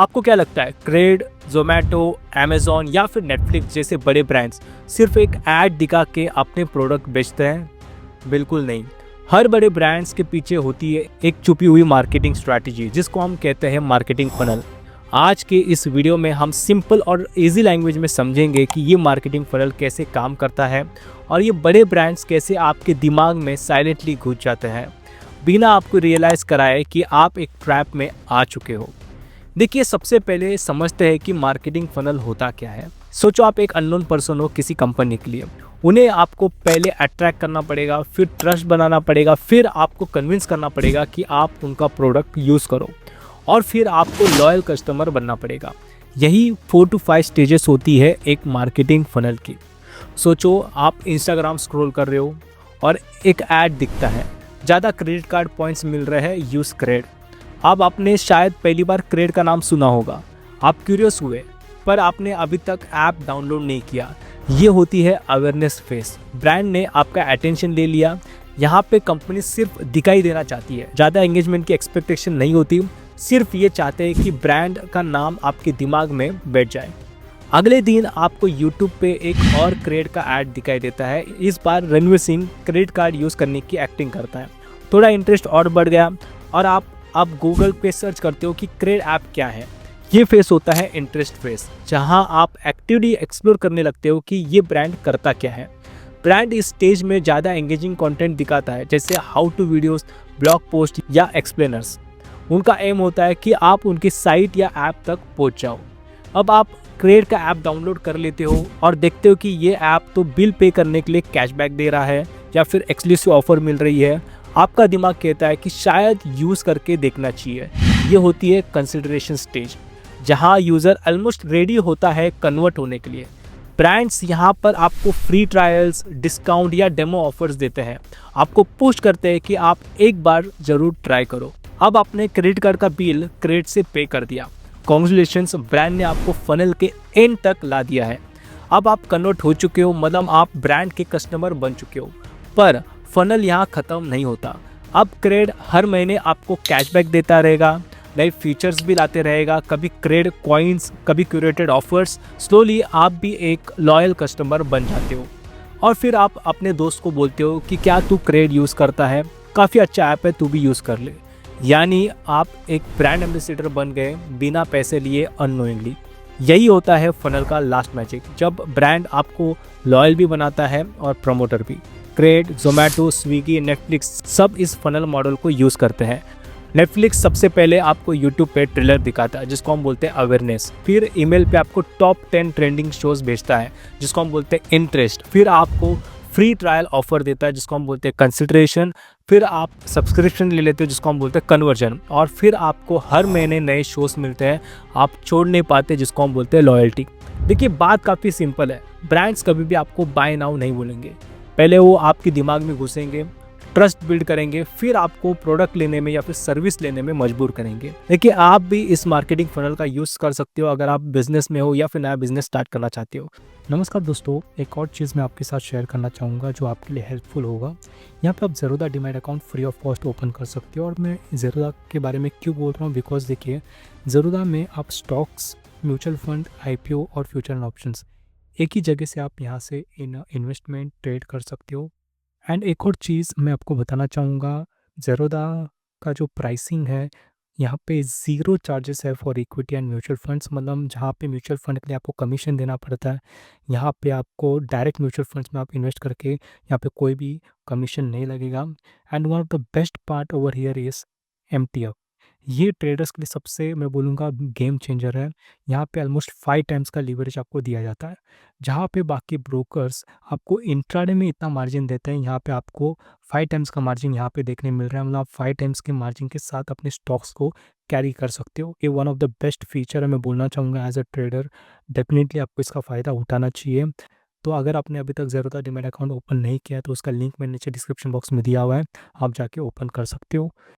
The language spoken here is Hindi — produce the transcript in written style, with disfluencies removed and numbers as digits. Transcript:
आपको क्या लगता है क्रेड, ज़ोमैटो, अमेज़न या फिर नेटफ्लिक्स जैसे बड़े ब्रांड्स सिर्फ एक ऐड दिखा के अपने प्रोडक्ट बेचते हैं? बिल्कुल नहीं। हर बड़े ब्रांड्स के पीछे होती है एक छुपी हुई मार्केटिंग स्ट्रैटेजी जिसको हम कहते हैं मार्केटिंग फनल। आज के इस वीडियो में हम सिंपल और इजी लैंग्वेज में समझेंगे कि ये मार्केटिंग फनल कैसे काम करता है और ये बड़े ब्रांड्स कैसे आपके दिमाग में साइलेंटली घुस जाते हैं बिना आपको रियलाइज़ कराए कि आप एक ट्रैप में आ चुके हो। देखिए, सबसे पहले समझते हैं कि मार्केटिंग फनल होता क्या है। सोचो आप एक अननोन पर्सन हो किसी कंपनी के लिए। उन्हें आपको पहले अट्रैक्ट करना पड़ेगा, फिर ट्रस्ट बनाना पड़ेगा, फिर आपको कन्विंस करना पड़ेगा कि आप उनका प्रोडक्ट यूज़ करो और फिर आपको लॉयल कस्टमर बनना पड़ेगा। यही 4 to 5 स्टेजेस होती है एक मार्केटिंग फनल की। सोचो आप इंस्टाग्राम स्क्रॉल कर रहे हो और एक ऐड दिखता है, ज़्यादा क्रेडिट कार्ड पॉइंट्स मिल रहे हैं, यूज़ क्रेड। अब आपने शायद पहली बार क्रेड का नाम सुना होगा, आप क्यूरियस हुए पर आपने अभी तक ऐप डाउनलोड नहीं किया। ये होती है अवेयरनेस फेस। ब्रांड ने आपका अटेंशन ले लिया। यहाँ पे कंपनी सिर्फ दिखाई देना चाहती है, ज़्यादा एंगेजमेंट की एक्सपेक्टेशन नहीं होती, सिर्फ ये चाहते हैं कि ब्रांड का नाम आपके दिमाग में बैठ जाए। अगले दिन आपको यूट्यूब पे एक और क्रेड का ऐड दिखाई देता है। इस बार Ranveer Singh credit card use करने की एक्टिंग करता है। थोड़ा इंटरेस्ट और बढ़ गया और आप अब गूगल पे सर्च करते हो कि क्रेड ऐप क्या है। ये फेस होता है इंटरेस्ट फेस, जहां आप एक्टिवली एक्सप्लोर करने लगते हो कि ये ब्रांड करता क्या है। ब्रांड इस स्टेज में ज़्यादा एंगेजिंग कंटेंट दिखाता है, जैसे how to videos, blog post या एक्सप्लेनर्स। उनका एम होता है कि आप उनकी साइट या ऐप तक पहुंच जाओ। अब आप क्रेड का ऐप डाउनलोड कर लेते हो और देखते हो कि ये ऐप तो बिल पे करने के लिए कैशबैक दे रहा है या फिर एक्सक्लूसिव ऑफर मिल रही है। आपका दिमाग कहता है कि शायद यूज़ करके देखना चाहिए। ये होती है कंसिडरेशन स्टेज, जहां यूज़र ऑलमोस्ट रेडी होता है कन्वर्ट होने के लिए। ब्रांड्स यहाँ पर आपको फ्री ट्रायल्स, डिस्काउंट या डेमो ऑफर्स देते हैं, आपको पुश करते हैं कि आप एक बार ज़रूर ट्राई करो। अब आपने क्रेडिट कार्ड का बिल क्रेडिट से पे कर दिया, कांग्रेचुलेशंस, ब्रांड ने आपको फनल के एंड तक ला दिया है। अब आप कन्वर्ट हो चुके हो, मतलब आप ब्रांड के कस्टमर बन चुके हो। पर फनल यहाँ ख़त्म नहीं होता। अब क्रेड हर महीने आपको कैशबैक देता रहेगा, नए फीचर्स भी लाते रहेगा, कभी क्रेड कॉइन्स, कभी क्यूरेटेड ऑफर्स। स्लोली आप भी एक लॉयल कस्टमर बन जाते हो और फिर आप अपने दोस्त को बोलते हो कि क्या तू क्रेड यूज़ करता है, काफ़ी अच्छा ऐप है, तू भी यूज़ कर ले। यानी आप एक ब्रांड एम्बेसडर बन गए बिना पैसे लिए, अननोइंगली। यही होता है फनल का लास्ट मैजिक, जब ब्रांड आपको लॉयल भी बनाता है और प्रमोटर भी। क्रेड, ज़ोमैटो, स्विगी, नेटफ्लिक्स सब इस फनल मॉडल को यूज़ करते हैं। नेटफ्लिक्स सबसे पहले आपको यूट्यूब पे ट्रेलर दिखाता है, जिसको हम बोलते हैं अवेयरनेस। फिर ईमेल पे आपको टॉप 10 ट्रेंडिंग शोज़ भेजता है, जिसको हम बोलते हैं इंटरेस्ट। फिर आपको फ्री ट्रायल ऑफर देता है, जिसको हम बोलते हैं कंसिडरेशन। फिर आप सब्सक्रिप्शन ले लेते हो, जिसको हम बोलते हैं कन्वर्जन। और फिर आपको हर महीने नए शोज़ मिलते हैं, आप छोड़ नहीं पाते, जिसको हम बोलते हैं लॉयल्टी। देखिए, बात काफ़ी सिंपल है। ब्रांड्स कभी भी आपको बाय नाउ नहीं बोलेंगे। पहले वो आपके दिमाग में घुसेंगे, ट्रस्ट बिल्ड करेंगे, फिर आपको प्रोडक्ट लेने में या फिर सर्विस लेने में मजबूर करेंगे। देखिए, आप भी इस मार्केटिंग फनल का यूज़ कर सकते हो अगर आप बिजनेस में हो या फिर नया बिजनेस स्टार्ट करना चाहते हो। नमस्कार दोस्तों, एक और चीज़ मैं आपके साथ शेयर करना चाहूँगा जो आपके लिए हेल्पफुल होगा। यहाँ पे आप Zerodha demat account free of cost open कर सकते हो। और मैं ज़ेरोधा के बारे में क्यों बोल रहा हूँ, बिकॉज देखिए, ज़ेरोधा में आप स्टॉक्स, म्यूचुअल फंड, आईपीओ और फ्यूचर एंड ऑप्शंस एक ही जगह से आप यहाँ से इन्वेस्टमेंट ट्रेड कर सकते हो। एंड एक और चीज़ मैं आपको बताना चाहूँगा, ज़ेरोधा का जो प्राइसिंग है, यहाँ पे ज़ीरो चार्जेस है for equity and mutual funds. मतलब जहाँ पे म्यूचुअल फंड के लिए आपको कमीशन देना पड़ता है, यहाँ पे आपको डायरेक्ट म्यूचुअल फंड्स में आप इन्वेस्ट करके यहाँ पे कोई भी कमीशन नहीं लगेगा। And one of the best part over here is MTF. ये ट्रेडर्स के लिए सबसे, मैं बोलूँगा, गेम चेंजर है। यहाँ पे ऑलमोस्ट 5 टाइम्स का लीवरेज आपको दिया जाता है, जहाँ पे बाकी ब्रोकर्स आपको इंट्राडे में इतना मार्जिन देते हैं, यहाँ पे आपको 5 टाइम्स का मार्जिन यहाँ पे देखने मिल रहा है। मतलब आप 5 टाइम्स के मार्जिन के साथ अपने स्टॉक्स को कैरी कर सकते हो। ये one of the best feature है, मैं बोलना चाहूँगा एज अ ट्रेडर। डेफिनेटली आपको इसका फ़ायदा उठाना चाहिए। तो अगर आपने अभी तक ज़ेरोधा डीमैट अकाउंट ओपन नहीं किया है तो उसका लिंक मैंने नीचे डिस्क्रिप्शन बॉक्स में दिया हुआ है, आप जाके ओपन कर सकते हो।